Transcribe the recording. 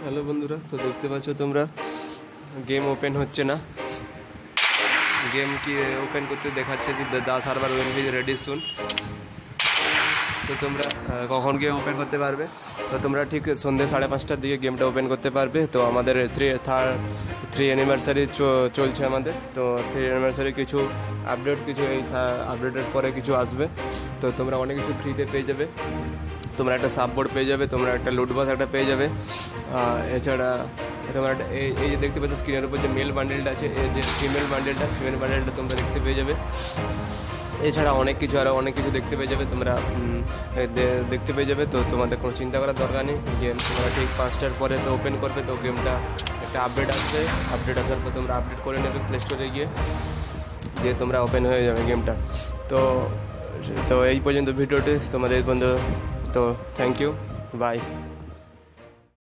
Hello বন্ধুরা, তো দেখতে পাচ্ছ তোমরা গেম ওপেন হচ্ছে না। গেম কি ওপেন করতে দেখাচ্ছে যে the server will be ready soon. তো তোমরা কখন গেম ওপেন করতে পারবে? তো তোমরা ঠিক সন্ধ্যে 5:30টার দিকে গেমটা ওপেন করতে পারবে। তো আমাদের থ্রি অ্যানিভার্সারি চলছে আমাদের। তো 3 অ্যানিভার্সারি কিছু আপডেট, কিছু এই আপডেটের পরে কিছু আসবে। তো তোমরা অনেক কিছু ফ্রিতে পেয়ে যাবে। তোমরা একটা সাববোর্ড পেয়ে যাবে, তোমরা একটা লুট বক্স একটা পেয়ে যাবে। এছাড়া তোমরা এই যে দেখতে পাচ্ছ স্ক্রিনের উপর যে মেল বান্ডেলটা আছে, এই যে ফিমেল বান্ডেলটা তোমরা দেখতে পেয়ে যাবে। এছাড়া আরও অনেক কিছু দেখতে পেয়ে যাবে, তোমরা দেখতে পেয়ে যাবে। তো তোমাদের কোনো চিন্তা করার দরকার নেই। গেম তোমরা ঠিক 5টার পরে তো ওপেন করবে। তো গেমটা একটা আপডেট আসবে, আপডেট আসার পর তোমরা আপডেট করে নেবে প্লে স্টোরে গিয়ে, দিয়ে তোমরা ওপেন হয়ে যাবে গেমটা। তো তো এই পর্যন্ত ভিডিওটি তোমাদের বন্ধু। তো থ্যাংক ইউ, বাই।